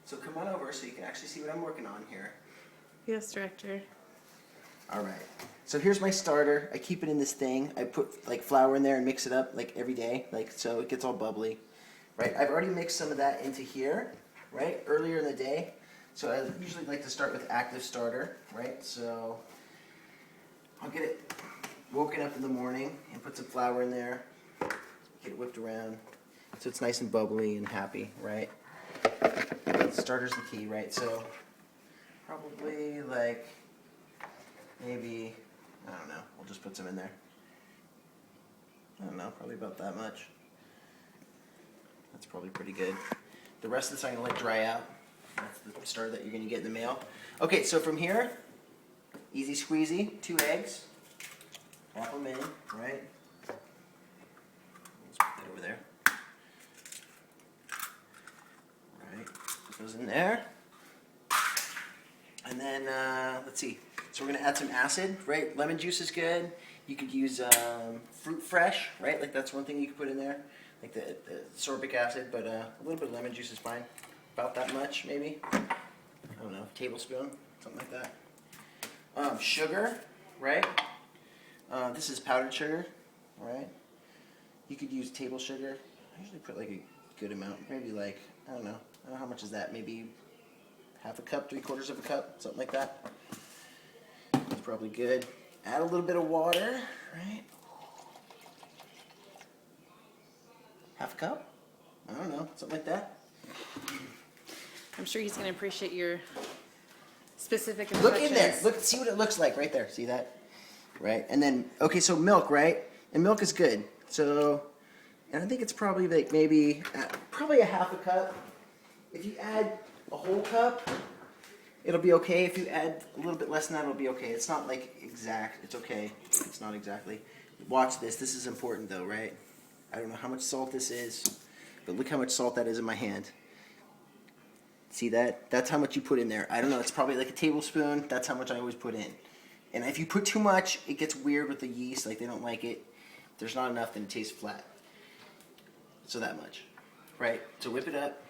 So come on over so you can actually see what I'm working on here. Yes, director. All right. So here's my starter. I keep it in this thing. I put like flour in there and mix it up like every day, like so it gets all bubbly. Right? I've already mixed some of that into here, right? Earlier in the day. So I usually like to start with active starter, right? So I'll get it woken up in the morning and put some flour in there. Get it whipped around so it's nice and bubbly and happy, right? Starter's the key, right? So probably like maybe, I don't know, we'll just put some in there. I don't know, probably about that much. That's probably pretty good. The rest of this I'm going to let dry out. That's the starter that you're going to get in the mail. Okay, so from here, easy squeezy, 2 eggs. Pop them in, right? Let's put that over there. Right, put those in there. And then, let's see. So we're going to add some acid, right? Lemon juice is good. You could use fruit fresh, right? Like that's one thing you could put in there. Like the sorbic acid, but a little bit of lemon juice is fine. About that much, maybe. I don't know, tablespoon, something like that. Sugar, right? This is powdered sugar, right? You could use table sugar. I usually put like a good amount, maybe like, I don't know how much is that? Maybe half a cup, 3/4 of a cup, something like that. That's probably good. Add a little bit of water, right? Half a cup? I don't know, something like that. I'm sure he's going to appreciate your specific Look instructions. in there. Look, see what it looks like right there. See that? Right? And then, okay, so milk, right? And milk is good. So, and I think it's probably like maybe, probably a half a cup. If you add a whole cup, it'll be okay. If you add a little bit less than that, it'll be okay. It's not like exact. It's okay. It's not exactly. Watch this. This is important though, right? I don't know how much salt this is, but look how much salt that is in my hand. See that? That's how much you put in there. I don't know. It's probably like a tablespoon. That's how much I always put in. And if you put too much, it gets weird with the yeast. Like they don't like it. If there's not enough, then it tastes flat. So that much. Right? So whip it up.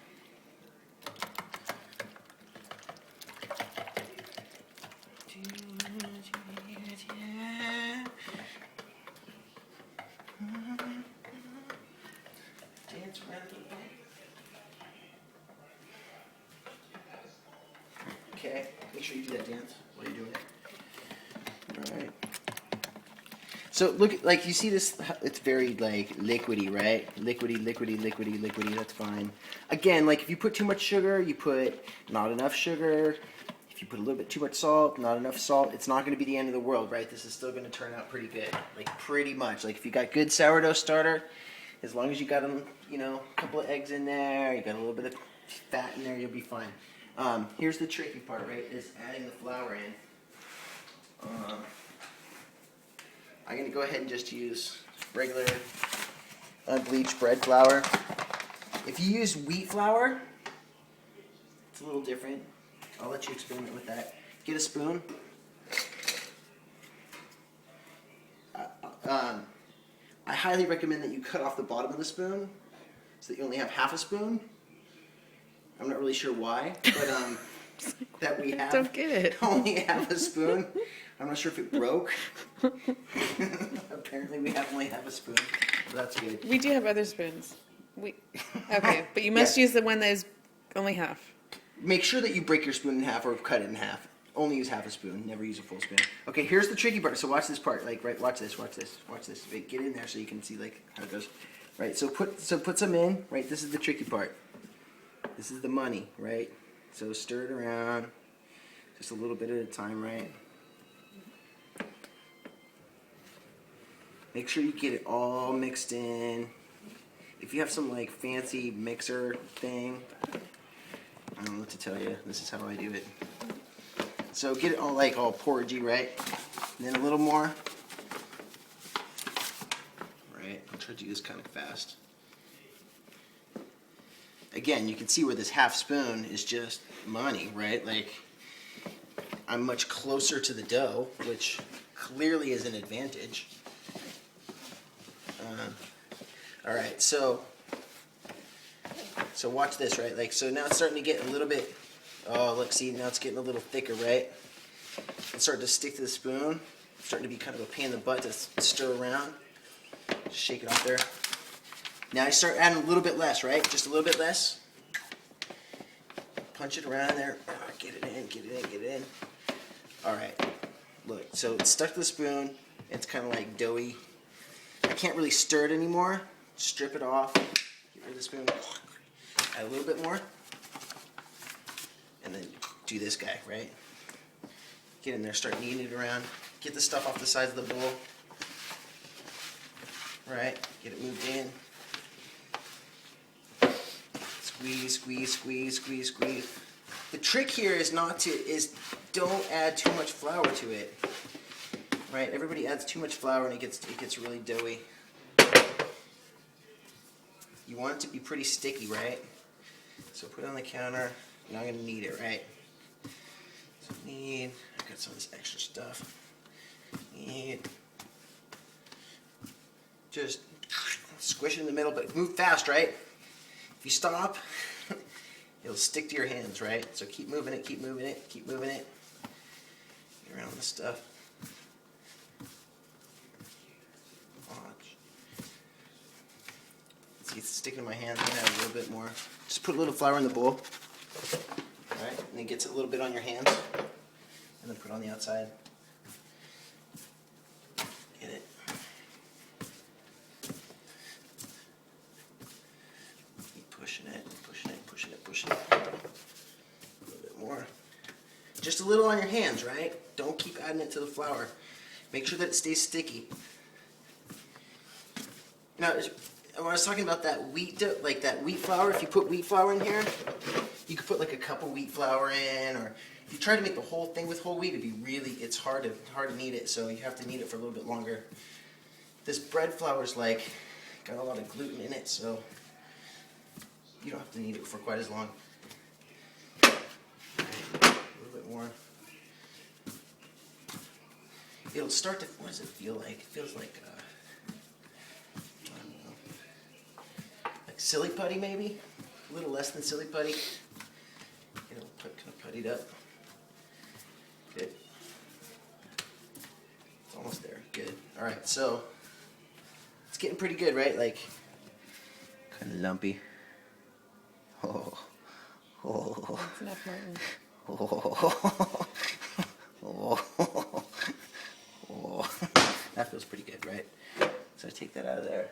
Dance around the ball. Okay, make sure you do that dance while you're doing it. Alright. So look, like you see this, it's very like liquidy, right? Liquidy, that's fine. Again, like if you put too much sugar, you put not enough sugar. If you put a little bit too much salt, not enough salt, it's not going to be the end of the world, right? This is still going to turn out pretty good. Like pretty much. Like if you got good sourdough starter, as long as you got a couple of eggs in there, you got a little bit of fat in there, you'll be fine. Here's the tricky part, right? Is adding the flour in. I'm going to go ahead and just use regular unbleached bread flour. If you use wheat flour, it's a little different. I'll let you experiment with that. Get a spoon. I highly recommend that you cut off the bottom of the spoon so that you only have half a spoon. I'm not really sure why, but that we have Don't get it. only half a spoon. I'm not sure if it broke. Apparently we have only half a spoon. So that's good. We do have other spoons. Okay, but you must use the one that is only half. Make sure that you break your spoon in half or cut it in half. Only use half a spoon. Never use a full spoon. Okay, here's the tricky part. So watch this part. Like, right, watch this. Wait, get in there so you can see like how it goes. Right. So put some in. Right. This is the tricky part. This is the money. Right. So stir it around, just a little bit at a time. Right. Make sure you get it all mixed in. If you have some like fancy mixer thing, I don't know what to tell you. This is how I do it. So get it all like all porridgey, right? And then a little more. Right. I'll try to do this kind of fast. Again, you can see where this half spoon is just money, right? Like I'm much closer to the dough, which clearly is an advantage. All right, so So watch this, right? Like, so now it's starting to get a little bit, oh, look, see, now it's getting a little thicker, right? It's starting to stick to the spoon. It's starting to be kind of a pain in the butt to stir around. Just shake it off there. Now I start adding a little bit less, right? Just a little bit less. Punch it around there. Get it in, get it in, get it in. All right, look, so it's stuck to the spoon. It's kind of like doughy. I can't really stir it anymore. Strip it off. Get rid of the spoon. Add a little bit more. And then do this guy, right? Get in there, start kneading it around. Get the stuff off the sides of the bowl. Right, get it moved in. Squeeze, squeeze, squeeze, squeeze, squeeze. The trick here is don't add too much flour to it. Right, everybody adds too much flour and it gets really doughy. You want it to be pretty sticky, right? So put it on the counter. Now I'm gonna knead it, right? So knead. I've got some of this extra stuff. Knead. Just squish it in the middle, but move fast, right? If you stop, it'll stick to your hands, right? So keep moving it, keep moving it, keep moving it. Get around the stuff. Watch. See, it's sticking to my hands. I'm gonna add a little bit more. Just put a little flour in the bowl. Alright, and then gets it a little bit on your hands. And then put it on the outside. Get it. Pushing it, pushing it, pushing it, pushing it. A little bit more. Just a little on your hands, right? Don't keep adding it to the flour. Make sure that it stays sticky. Now, when I was talking about that wheat dough, like that wheat flour, if you put wheat flour in here, you could put like a cup of wheat flour in, or if you try to make the whole thing with whole wheat, it's hard to knead it, so you have to knead it for a little bit longer. This bread flour is like got a lot of gluten in it, so you don't have to knead it for quite as long. A little bit more. It'll start to, what does it feel like? It feels like, I don't know, like silly putty maybe? A little less than silly putty. It'll kind of puttied up. Good. It's almost there. Good. All right, so it's getting pretty good, right? Like, kind of lumpy. Oh. That's enough, Martin. That feels pretty good, right? So I take that out of there.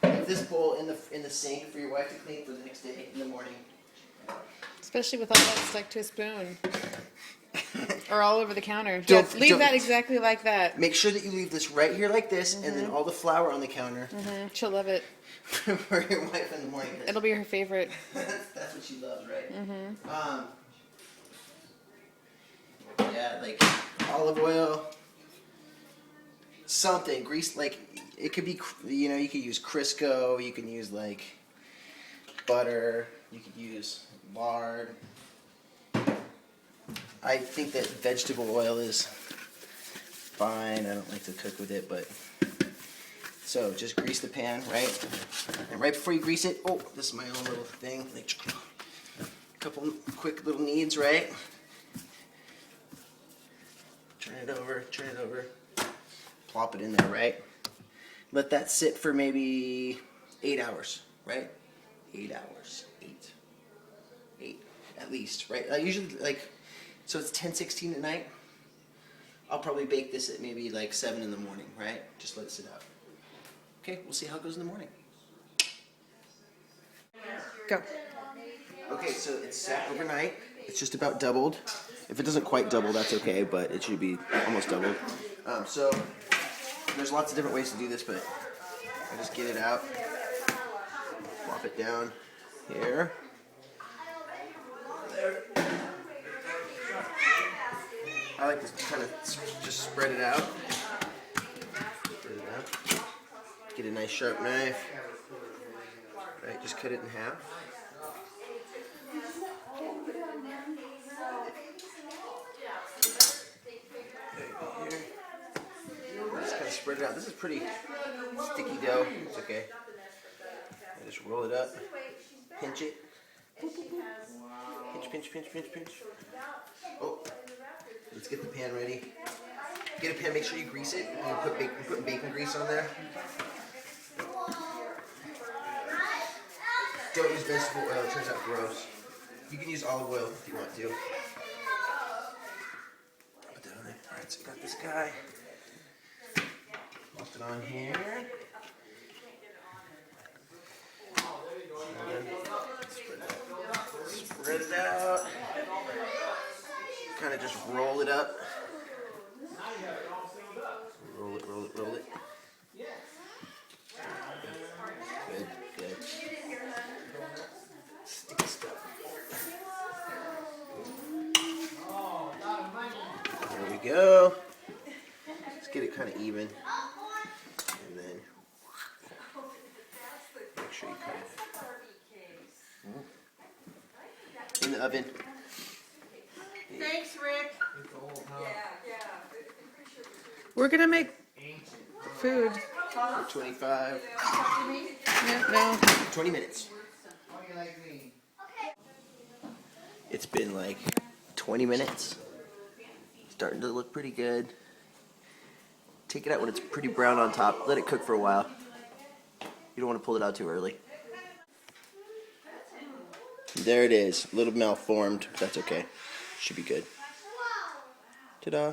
Leave this bowl in the sink for your wife to clean for the next day in the morning. Especially with all that stuck to a spoon. Or all over the counter. Leave Don't- that exactly like that. Make sure that you leave this right here like this, and then all the flour on the counter She'll love it. for your wife in the morning. It'll be her favorite. That's what she loves, right? Yeah, like olive oil, something, grease, like, it could be, you could use Crisco, you can use like butter, you could use lard. I think that vegetable oil is fine. I don't like to cook with it, but so just grease the pan, right? And right before you grease it, oh, this is my own little thing. Like a couple quick little kneads, right? Turn it over, plop it in there, right? Let that sit for maybe 8 hours, right? 8 hours, eight at least, right? I usually like. So it's 10:16 at night. I'll probably bake this at maybe like 7 in the morning, right? Just let it sit out. Okay, we'll see how it goes in the morning. Go. Okay, so it's sat overnight. It's just about doubled. If it doesn't quite double, that's okay, but it should be almost doubled. So there's lots of different ways to do this, but I just get it out, plop it down here. There. I like to kind of just spread it out. Get a nice sharp knife. Right, just cut it in half. Right here. Just kind of spread it out. This is pretty sticky dough. It's okay. Just roll it up, pinch it. Pinch, pinch, pinch, pinch, pinch. Oh, let's get the pan ready. Get a pan, make sure you grease it. You put bacon grease on there. Don't use vegetable oil, it turns out gross. You can use olive oil if you want to. Put that on there. Alright, so I got this guy. Put it on here. Spread it out. Kind of just roll it up. Roll it, roll it, roll it. Good, good. Sticky stuff. There we go. Let's get it kind of even. And then make sure you kind of in the oven. Thanks, Rick. We're gonna make food. For 25, Yeah, no. 20 minutes. It's been like 20 minutes. Starting to look pretty good. Take it out when it's pretty brown on top. Let it cook for a while. You don't want to pull it out too early. There it is. A little malformed. That's okay. Should be good. Ta-da.